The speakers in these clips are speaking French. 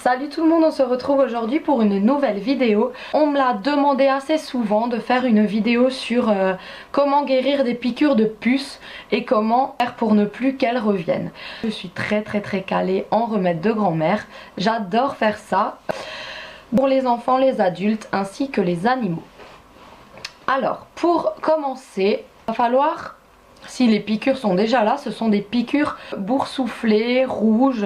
Salut tout le monde, on se retrouve aujourd'hui pour une nouvelle vidéo. On me l'a demandé assez souvent de faire une vidéo sur comment guérir des piqûres de puces et comment faire pour ne plus qu'elles reviennent. Je suis très calée en remède de grand-mère, j'adore faire ça pour les enfants, les adultes ainsi que les animaux. Alors pour commencer, il va falloir, si les piqûres sont déjà là, ce sont des piqûres boursouflées, rouges.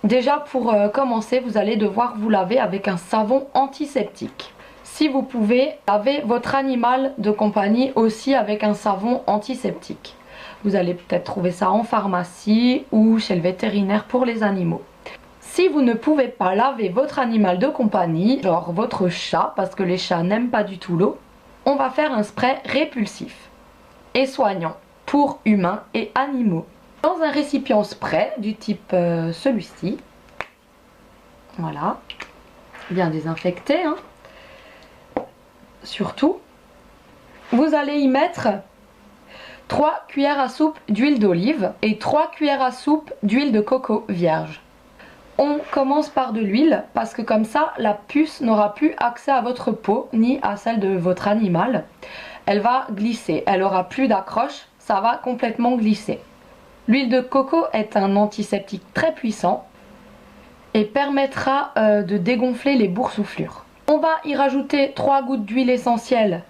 Déjà pour commencer, vous allez devoir vous laver avec un savon antiseptique. Si vous pouvez, lavez votre animal de compagnie aussi avec un savon antiseptique. Vous allez peut-être trouver ça en pharmacie ou chez le vétérinaire pour les animaux. Si vous ne pouvez pas laver votre animal de compagnie, genre votre chat, parce que les chats n'aiment pas du tout l'eau, on va faire un spray répulsif et soignant pour humains et animaux. Dans un récipient spray du type celui-ci, voilà, bien désinfecté, hein. Surtout, vous allez y mettre 3 cuillères à soupe d'huile d'olive et 3 cuillères à soupe d'huile de coco vierge. On commence par de l'huile parce que comme ça, la puce n'aura plus accès à votre peau ni à celle de votre animal. Elle va glisser, elle aura plus d'accroche, ça va complètement glisser. L'huile de coco est un antiseptique très puissant et permettra de dégonfler les boursouflures. On va y rajouter 3 gouttes d'huile essentielle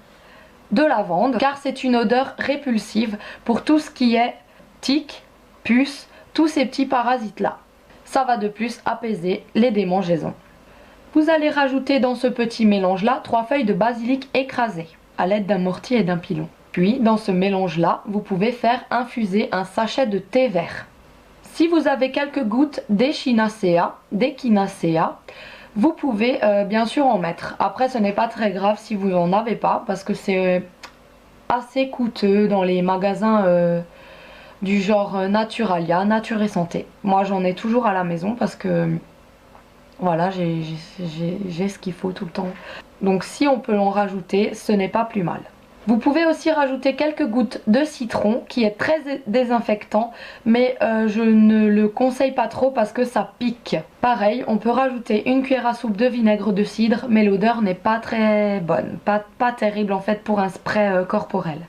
de lavande car c'est une odeur répulsive pour tout ce qui est tiques, puces, tous ces petits parasites là. Ça va de plus apaiser les démangeaisons. Vous allez rajouter dans ce petit mélange là 3 feuilles de basilic écrasées à l'aide d'un mortier et d'un pilon. Puis dans ce mélange là, vous pouvez faire infuser un sachet de thé vert. Si vous avez quelques gouttes d'échinacea, vous pouvez bien sûr en mettre. Après ce n'est pas très grave si vous n'en avez pas parce que c'est assez coûteux dans les magasins du genre Naturalia, Nature et Santé. Moi j'en ai toujours à la maison parce que voilà, j'ai ce qu'il faut tout le temps. Donc si on peut en rajouter, ce n'est pas plus mal. Vous pouvez aussi rajouter quelques gouttes de citron qui est très désinfectant mais je ne le conseille pas trop parce que ça pique. Pareil, on peut rajouter une cuillère à soupe de vinaigre de cidre mais l'odeur n'est pas très bonne, pas terrible en fait pour un spray corporel.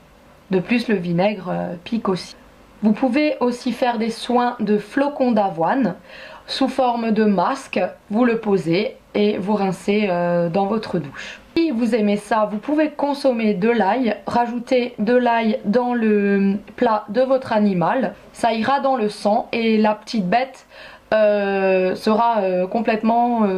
De plus le vinaigre pique aussi. Vous pouvez aussi faire des soins de flocons d'avoine sous forme de masque, vous le posez et vous rincez dans votre douche. Si vous aimez ça, vous pouvez consommer de l'ail, rajouter de l'ail dans le plat de votre animal, ça ira dans le sang et la petite bête sera complètement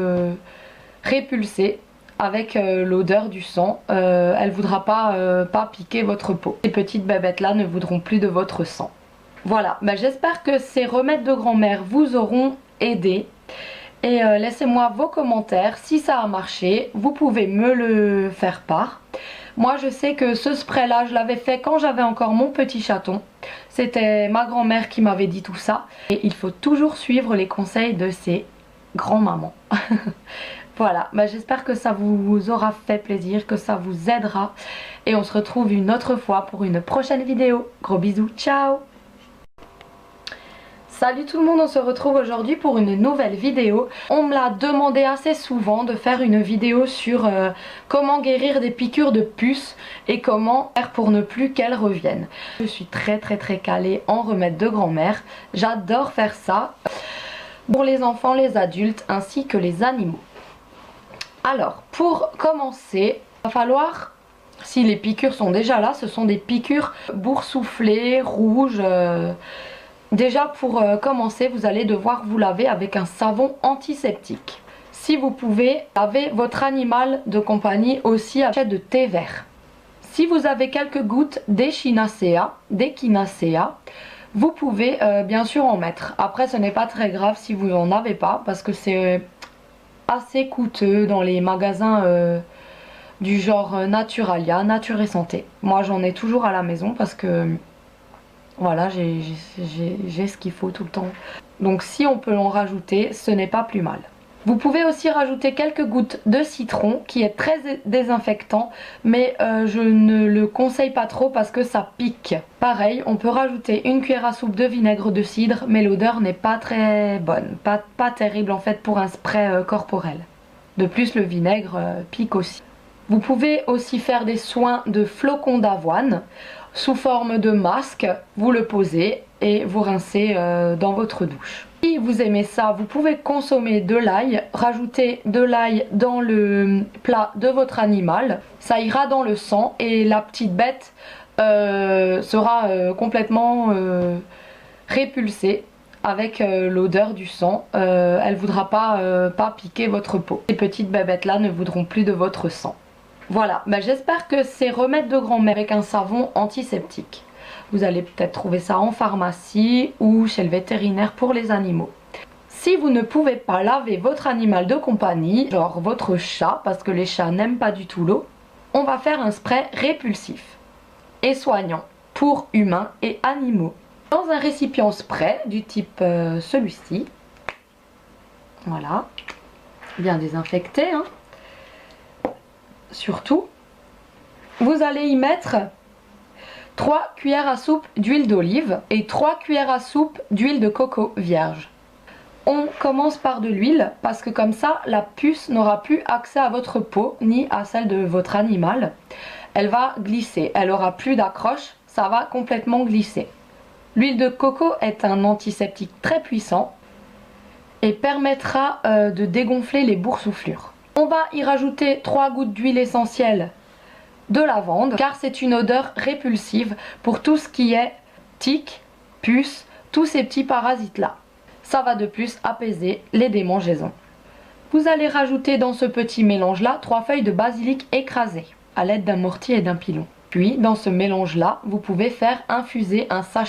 répulsée avec l'odeur du sang. Elle ne voudra pas piquer votre peau. Ces petites bébêtes là ne voudront plus de votre sang. Voilà, j'espère que ces remèdes de grand-mère vous auront aidé. Et laissez-moi vos commentaires, si ça a marché, vous pouvez me le faire part. Moi je sais que ce spray là, je l'avais fait quand j'avais encore mon petit chaton. C'était ma grand-mère qui m'avait dit tout ça. Et il faut toujours suivre les conseils de ses grands-mamans. Voilà, j'espère que ça vous aura fait plaisir, que ça vous aidera. Et on se retrouve une autre fois pour une prochaine vidéo. Gros bisous, ciao! Salut tout le monde, on se retrouve aujourd'hui pour une nouvelle vidéo. On me l'a demandé assez souvent de faire une vidéo sur comment guérir des piqûres de puces et comment faire pour ne plus qu'elles reviennent. Je suis très calée en remède de grand-mère, j'adore faire ça pour les enfants, les adultes ainsi que les animaux. Alors pour commencer, il va falloir, si les piqûres sont déjà là, ce sont des piqûres boursouflées, rouges. Déjà pour commencer, vous allez devoir vous laver avec un savon antiseptique. Si vous pouvez, lavez votre animal de compagnie aussi avec un sachet de thé vert. Si vous avez quelques gouttes d'échinacea, vous pouvez bien sûr en mettre. Après ce n'est pas très grave si vous n'en avez pas parce que c'est assez coûteux dans les magasins du genre Naturalia, Nature et Santé. Moi j'en ai toujours à la maison parce que voilà, j'ai ce qu'il faut tout le temps. Donc si on peut en rajouter, ce n'est pas plus mal. Vous pouvez aussi rajouter quelques gouttes de citron qui est très désinfectant, mais je ne le conseille pas trop parce que ça pique. Pareil, on peut rajouter une cuillère à soupe de vinaigre de cidre, mais l'odeur n'est pas très bonne, pas terrible en fait pour un spray corporel. De plus, le vinaigre pique aussi. Vous pouvez aussi faire des soins de flocons d'avoine sous forme de masque, vous le posez et vous rincez dans votre douche. Si vous aimez ça, vous pouvez consommer de l'ail, rajouter de l'ail dans le plat de votre animal, ça ira dans le sang et la petite bête sera complètement répulsée avec l'odeur du sang. Elle ne voudra pas piquer votre peau. Ces petites bébêtes là ne voudront plus de votre sang. Voilà, j'espère que ces remèdes de grand-mère avec un savon antiseptique. Vous allez peut-être trouver ça en pharmacie ou chez le vétérinaire pour les animaux. Si vous ne pouvez pas laver votre animal de compagnie, genre votre chat, parce que les chats n'aiment pas du tout l'eau, on va faire un spray répulsif et soignant pour humains et animaux. Dans un récipient spray du type celui-ci, voilà, bien désinfecté, hein. Surtout, vous allez y mettre 3 cuillères à soupe d'huile d'olive et 3 cuillères à soupe d'huile de coco vierge. On commence par de l'huile parce que comme ça la puce n'aura plus accès à votre peau ni à celle de votre animal. Elle va glisser, elle aura plus d'accroche, ça va complètement glisser. L'huile de coco est un antiseptique très puissant et permettra de dégonfler les boursouflures. On va y rajouter 3 gouttes d'huile essentielle de lavande car c'est une odeur répulsive pour tout ce qui est tiques, puces, tous ces petits parasites là. Ça va de plus apaiser les démangeaisons. Vous allez rajouter dans ce petit mélange là 3 feuilles de basilic écrasées à l'aide d'un mortier et d'un pilon. Puis dans ce mélange là vous pouvez faire infuser un sachet